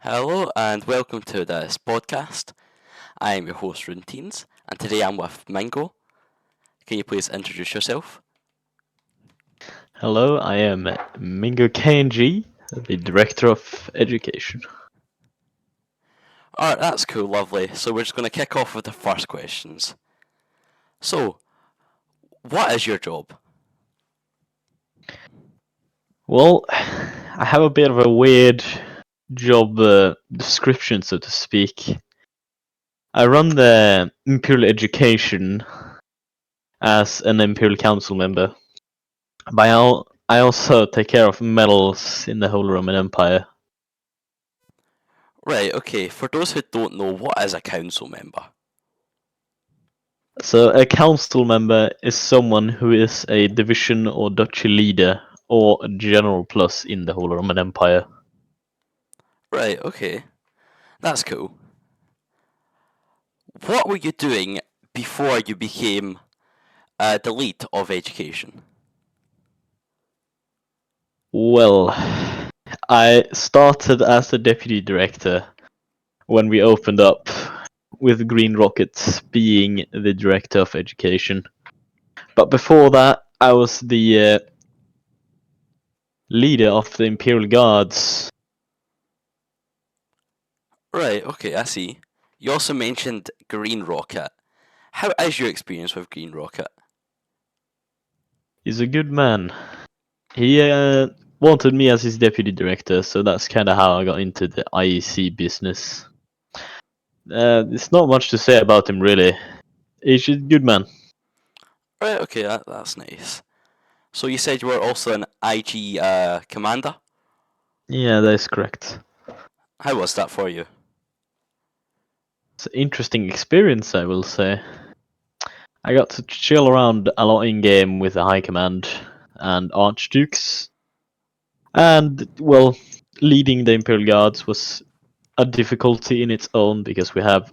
Hello and welcome to this podcast. I am your host Runeteens, and today I'm with Mingo. Can you please introduce yourself? Hello, I am MingoKNG, the Director of Education. Alright, that's cool, lovely. So we're just going to kick off with the first questions. So, what is your job? Well, I have a bit of a weird job description, so to speak. I run the Imperial Education as an Imperial Council member. I also take care of medals in the Holy Roman Empire. Right, okay, for those who don't know, what is a council member? So a council member is someone who is a division or duchy leader or a general plus in the Holy Roman Empire. Right, okay, that's cool. What were you doing before you became the lead of education? Well, I started as a deputy director when we opened up, with Green Rockets being the director of education. But before that, I was the leader of the Imperial Guards. Right, okay, I see. You also mentioned Green Rocket. How is your experience with Green Rocket? He's a good man. He wanted me as his deputy director, so that's kind of how I got into the IEC business. There's not much to say about him, really. He's a good man. Right, okay, that's nice. So you said you were also an IG commander. Yeah, that is correct. How was that for you? It's an interesting experience, I will say. I got to chill around a lot in game with the High Command and Archdukes. And, well, leading the Imperial Guards was a difficulty in its own because we have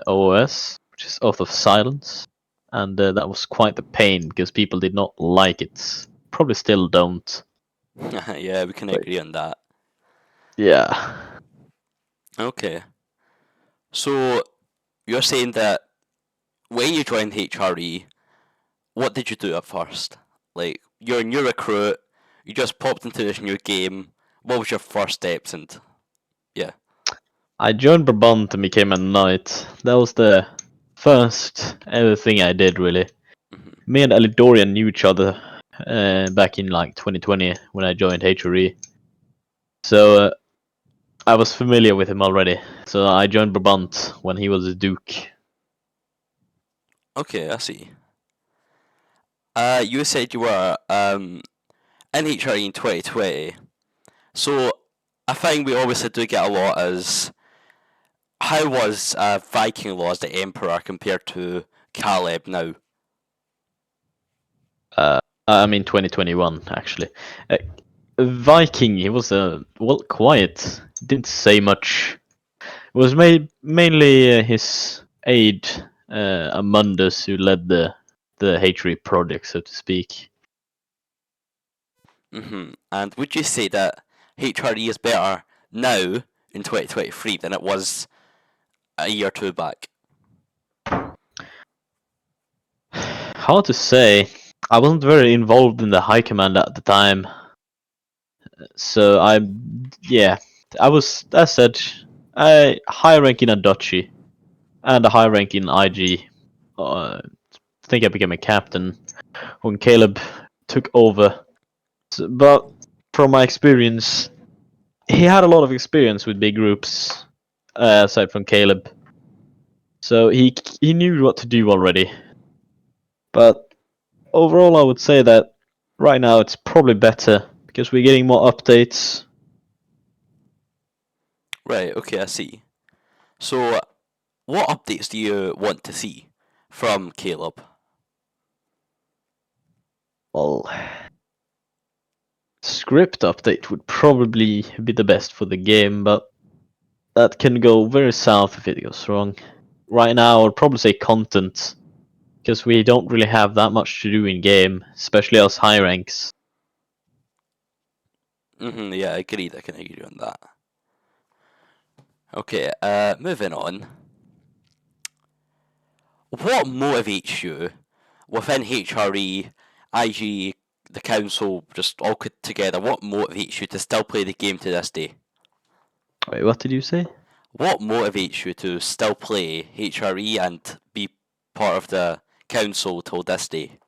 OOS, which is Oath of Silence. And that was quite the pain because people did not like it. Probably still don't. Yeah, we can But agree on that. yeah. Okay. So you're saying that when you joined HRE, what did you do at first? Like, you're a new recruit, you just popped into this new game. What was your first steps? And yeah. I joined Brabant and became a knight. That was the first ever thing I did, really. Mhm. Me and Elidorian knew each other back in like 2020 when I joined HRE. So I was familiar with him already. So I joined Brabant when he was a duke. Okay, I see. You said you were in HRE in 2020. So a thing we obviously do get a lot is how was Viking Law as the Emperor compared to Caleb now? I mean 2021 actually. Uh, Viking, he was well quiet. Didn't say much. It was mainly his aide Amundus who led the HRE project, so to speak. And would you say that HRE is better now in 2023 than it was a year or two back? Hard to say. I wasn't very involved in the high command at the time, so yeah, I was. As said, a high rank in a duchy and a high rank in IG. I think I became a captain when Caleb took over. But from my experience, he had a lot of experience with big groups, aside from Caleb. So he knew what to do already. But overall, I would say that right now it's probably better because we're getting more updates. Right, okay, I see. So, what updates do you want to see from Caleb? Well, script update would probably be the best for the game, but that can go very south if it goes wrong. Right now, I would probably say content because we don't really have that much to do in game, especially us high ranks. Yeah, I can agree on that. Okay, moving on. What motivates you within HRE, IG, the council, just all together? What motivates you to still play the game to this day? Wait, what did you say? What motivates you to still play HRE and be part of the council till this day?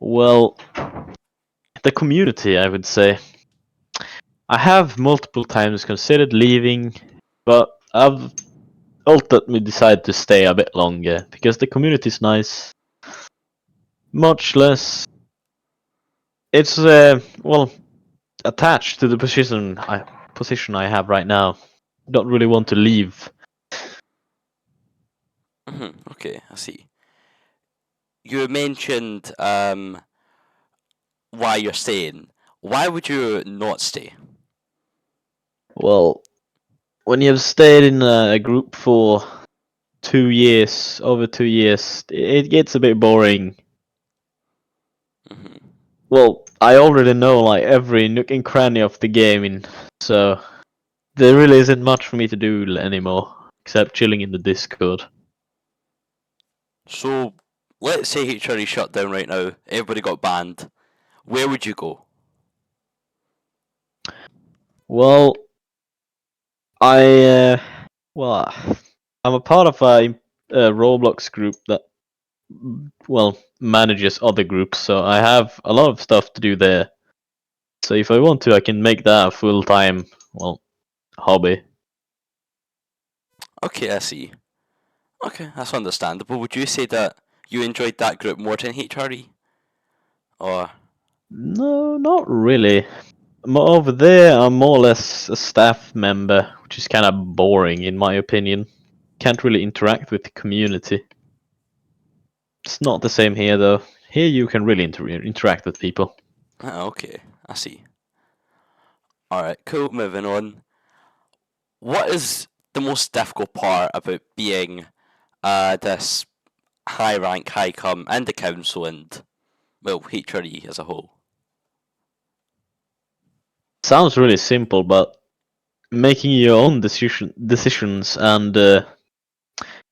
Well, the community, I would say. I have multiple times considered leaving, but I've ultimately decided to stay a bit longer because the community is nice. Much less, it's well attached to the position I have right now. Don't really want to leave. Okay, I see. You mentioned why you're staying. Why would you not stay? Well, when you've stayed in a group for 2 years, over 2 years, it gets a bit boring. hmm Well, I already know like every nook and cranny of the game, so there really isn't much for me to do anymore except chilling in the Discord. So, let's say HRE shut down right now. Everybody got banned. Where would you go? Well, I well, I'm a part of a Roblox group that manages other groups, so I have a lot of stuff to do there. So if I want to, I can make that a full time hobby. Okay, I see. Okay, that's understandable. Would you say that you enjoyed that group more than HRE? Or No, not really. Over there, I'm more or less a staff member, which is kind of boring in my opinion. Can't really interact with the community. It's not the same here though. Here you can really interact with people. okay, I see. All right, cool. Moving on. What is the most difficult part about being this high rank, high come in the council and well HRE as a whole? Sounds really simple, but making your own decisions and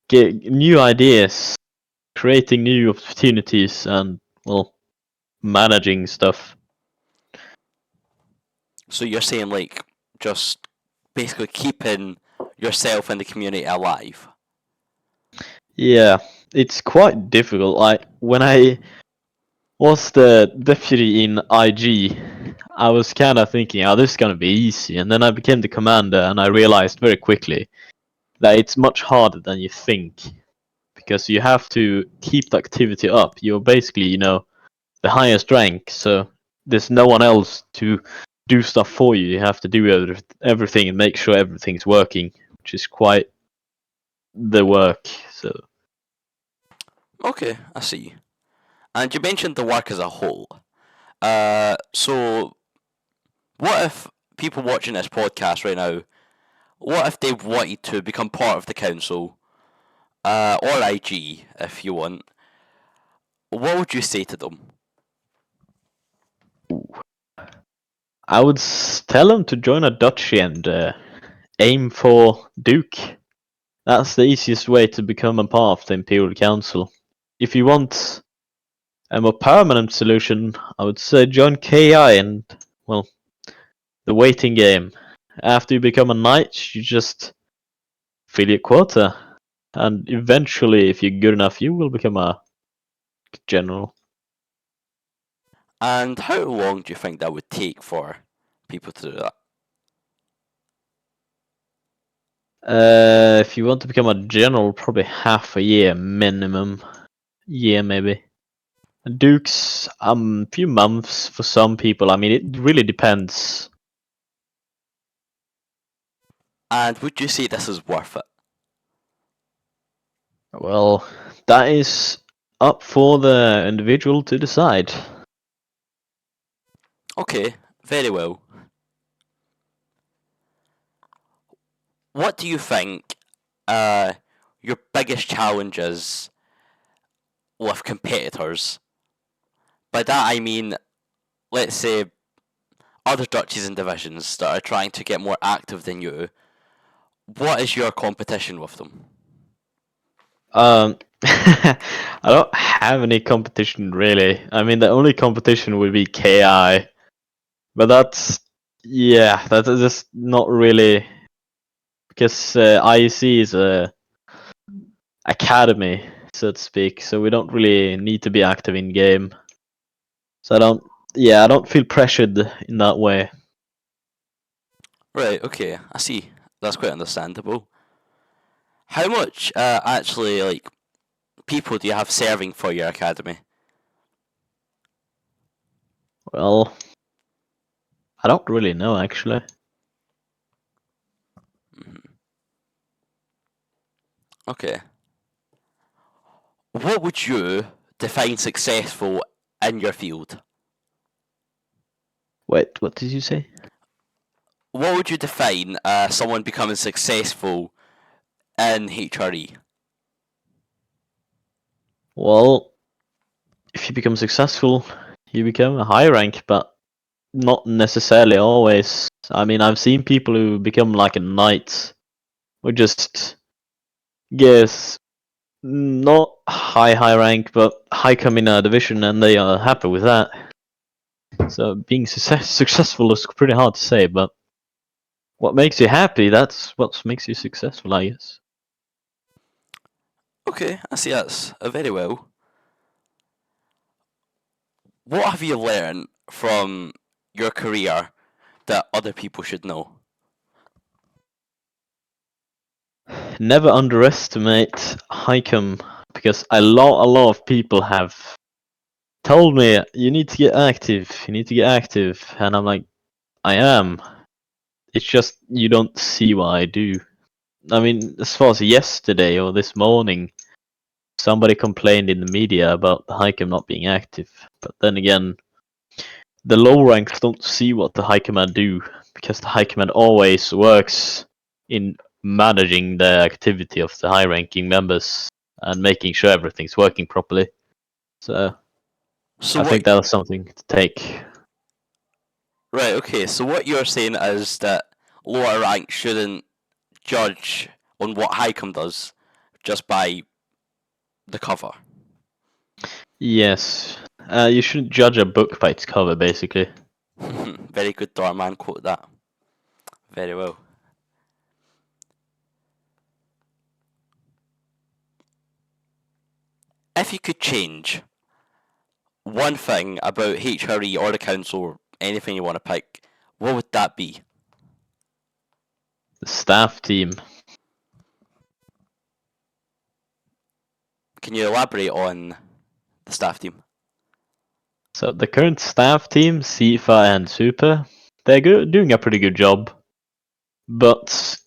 get new ideas, creating new opportunities, and managing stuff. So you're saying like just basically keeping yourself and the community alive. Yeah, it's quite difficult. Like when I was the deputy in IG, I was kind of thinking, "Oh, this is gonna be easy," and then I became the commander, and I realized very quickly that it's much harder than you think because you have to keep the activity up. You're basically, the highest rank, so there's no one else to do stuff for you. You have to do everything and make sure everything's working, which is quite the work. So Okay, I see. And you mentioned the work as a whole. So what if people watching this podcast right now, what if they wanted to become part of the council, or IG if you want? What would you say to them? I would tell them to join a duchy and aim for Duke. That's the easiest way to become a part of the Imperial Council. If you want a more permanent solution, I would say join KI and, the waiting game. After you become a knight, you just fill your quota. And eventually, if you're good enough, you will become a general. And how long do you think that would take for people to do that? If you want to become a general, probably half a year minimum. Year maybe. Dukes, few months for some people. I mean, it really depends. And would you say this is worth it? Well, that is up for the individual to decide. Okay, very well. What do you think uh, your biggest challenges with competitors? By that I mean, let's say other duchies and divisions that are trying to get more active than you, what is your competition with them? I don't have any competition really. I mean, the only competition would be KI, but that's just not really because IEC is a academy, so to speak. So we don't really need to be active in game. So I don't feel pressured in that way. Right, okay, I see. That's quite understandable. How much actually like people do you have serving for your academy? Well, I don't really know actually. Mhm. Okay. What would you define successful in your field? Wait, what did you say? What would you define someone becoming successful in HRE? Well, if you become successful, you become a high rank, but not necessarily always. I mean, I've seen people who become like a knight, who just guess not high rank, but high come in a division, and they are happy with that. So being successful is pretty hard to say, but what makes you happy, that's what makes you successful, I guess. Okay, I see that's very well. What have you learned from your career that other people should know? Never underestimate Highcom because a lot of people have told me you need to get active, and I'm like, I am. It's just you don't see what I do. I mean, as far as yesterday or this morning, somebody complained in the media about the Highcom not being active. But then again, the low ranks don't see what the high command do because the high command always works in managing the activity of the high ranking members and making sure everything's working properly. So So I what think that was something to take. right, okay, so what you're saying is that lower rank shouldn't judge on what Highcom does just by the cover. Yes, you shouldn't judge a book by its cover, basically. Very good, Dorman. Quote that. Very well. If you could change one thing about HRE or the council, or anything you want to pick, what would that be? The staff team. Can you elaborate on the staff team? So the current staff team, Sifa and Super, they're doing a pretty good job. But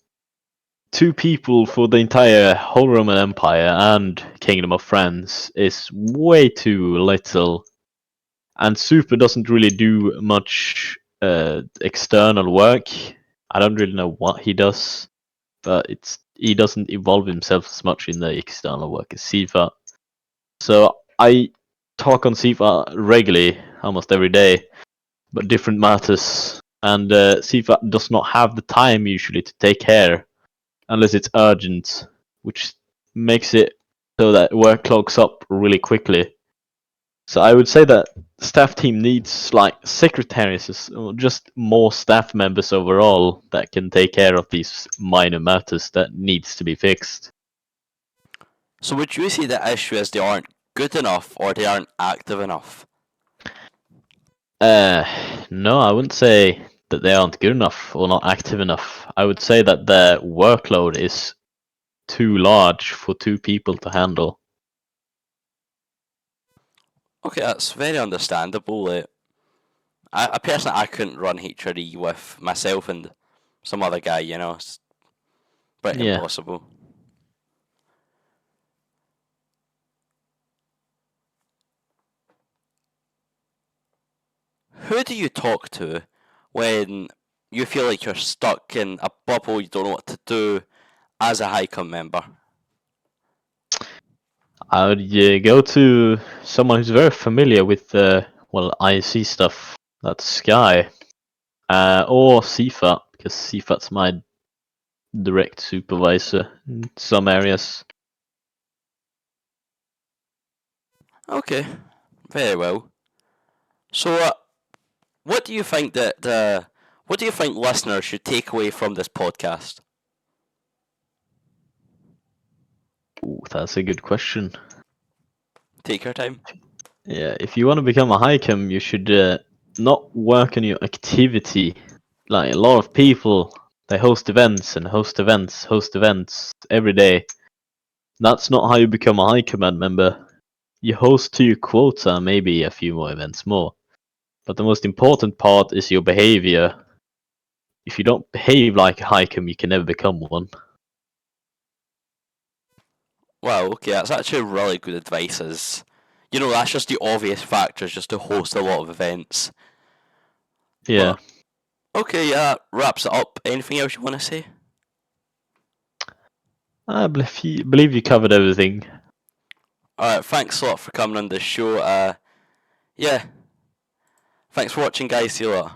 two people for the entire whole Roman Empire and Kingdom of France is way too little. And Super doesn't really do much external work. I don't really know what he does, but he doesn't involve himself as much in the external work as Sifa. So I talk on Sifa regularly, almost every day, but different matters. And Sifa does not have the time usually to take care unless it's urgent, which makes it so that work clogs up really quickly. So I would say that the staff team needs like secretaries or just more staff members overall that can take care of these minor matters that needs to be fixed. So would you say the issue is they aren't good enough or they aren't active enough? Uh, no, I wouldn't say that they aren't good enough or not active enough. I would say that the workload is too large for two people to handle. Okay, that's very understandable. I personally I couldn't run HRE with myself and some other guy. It's pretty Yeah. impossible. Who do you talk to when you feel like you're stuck in a bubble, you don't know what to do as a HICOM member? I would go to someone who's very familiar with well IC stuff. That's Sky. Or CFAT, because CFAT's my direct supervisor in some areas. Okay, very well. So, what do you think what do you think listeners should take away from this podcast? Ooh, that's a good question. Take your time. Yeah, if you want to become a hikem, you should not work on your activity. Like a lot of people, they host events and host events every day. That's not how you become a high command member. You host to your quota, maybe a few more events more. But the most important part is your behavior. If you don't behave like a hikem, you can never become one. Wow, okay, that's actually really good advice. That's just the obvious factors just to host a lot of events. Yeah. But okay, yeah, that wraps it up. Anything else you want to say? I believe you covered everything. Alright, thanks a lot for coming on this show. Yeah, thanks for watching, guys. See you later.